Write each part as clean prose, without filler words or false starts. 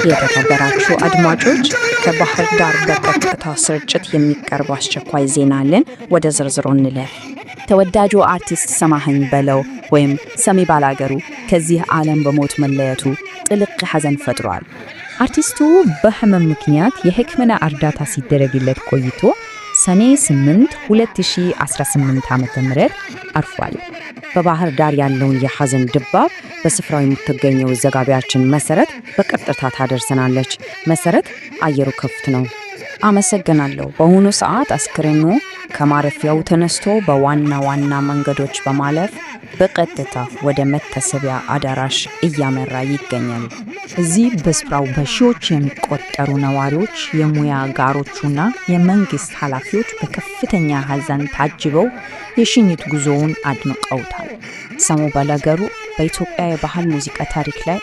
የተከበራችሁ አድማጮች ከባህር ዳር በቀጥታ ስርጭት የሚቀርብ አስቸኳይ ዜና አለን። ወደ ዝርዝሩ እንለፍ። ተወዳጁ አርቲስት ሰማኸኝ በለው ወይም ሰሚ ባላገሩ ከዚህ ዓለም በሞት መለየቱ ጥልቅ ሐዘን ፈጥሯል። አርቲስቱ በህመም ምክንያት የሕክምና እርዳታ ሲደረግለት ቆይቶ ሰኔ 8 2018 ዓ.ም አርፏል። በባህር ዳር ያለውን የሐዘን ድባብ በስፍራው የምትገኘው ዘጋቢያችን መሰረት በቀጥታ ታደርሰናለች። መሰረት፣ አየሩ ክፍት ነው። አመሰግናለሁ። በአሁኑ ሰዓት አስክሬኑ ከማረፊያው ተነስቶ በዋና መንገዶች በማለፍ በቀጥታ ወደ መታሰቢያ አዳራሽ እያመራ ይገኛል። እዚህ በስፍራው በሺዎች የሚቆጠሩ ነዋሪዎች፣ የሙያ አጋሮችና የመንግስት ኃላፊዎች በከፍተኛ ሐዘን ታጅበው የሽኝት ጉዞውን አድምቀውታል። ሰሙ ባላገሩ በኢትዮጵያ የባህል ሙዚቃ ታሪክ ላይ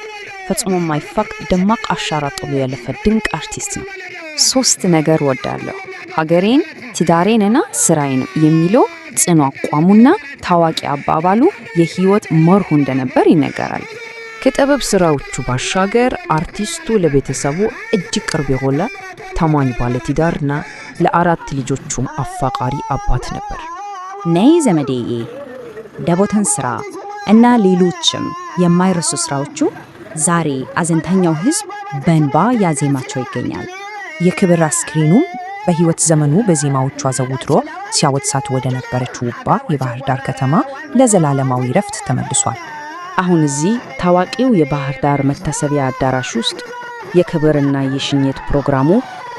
ፈጽሞ የማይፋቅ ደማቅ አሻራ ጥሎ ያለፈ ድንቅ አርቲስት ነው። 3 ነገር ወዳለሁ፣ ሀገሬን፣ ትዳሬንና ስራዬን የሚለው ጽኑ አቋሙና ታዋቂ አባባሉ የህይወት መርሁ እንደነበር ይነገራል። ከጥበብ ስራዎቹ ባሻገር አርቲስቱ ለቤተሰቡ እጅግ ቅርብ የሆነ ታማኝ ባለትዳርና ለ4 ልጆቹም አፋቃሪ አባት ነበር። ነይ ዘመዴዬ፣ ደቦተን ስራ እና ሌሎችም የማይረሱ ስራዎቹ ዛሬ አዘንተኛው ህዝብ በእንባ ያዜማቸው ይገኛል። የክብር አስክሬኑም በህይወት ዘመኑ በዜማዎቹ አዘውትሮ ሲያወድሳት ወደ ነበረችው ውባ የባህር ዳር ከተማ ለዘላለማዊ ረፍት ተመልሷል። አሁን እዚህ ታዋቂው የባህር ዳር መታሰቢያ አዳራሽ ውስጥ የክብርና የሽኝት ፕሮግራሙ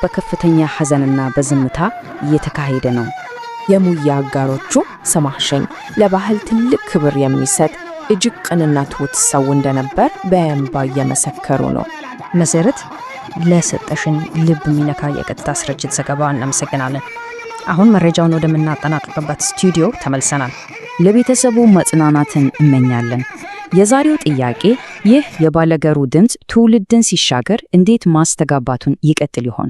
በከፍተኛ ሐዘንና በዝምታ እየተካሄደ ነው። የሙያ አጋሮቹ ሰማኸኝ ለባህል ትልቅ ክብር የሚሰጥ እጅግ ቅንና ትሁት ሰው እንደነበር በእንባ እየመሰከሩ ነው። መሰረት፣ ለሰጠሽን ልብ የሚነካ የቀጥታ ስርጭት ዘገባ እናመሰግናለን። አሁን መረጃውን ወደምናጠናቅቅበት ስቱዲዮ ተመልሰናል። ለቤተሰቡ መጽናናትን እመኛለን። የዛሬው ጥያቄ፣ ይህ የባላገሩ ድምፅ ትውልድን ሲሻገር እንዴት ማስተጋባቱን ይቀጥል ይሆን?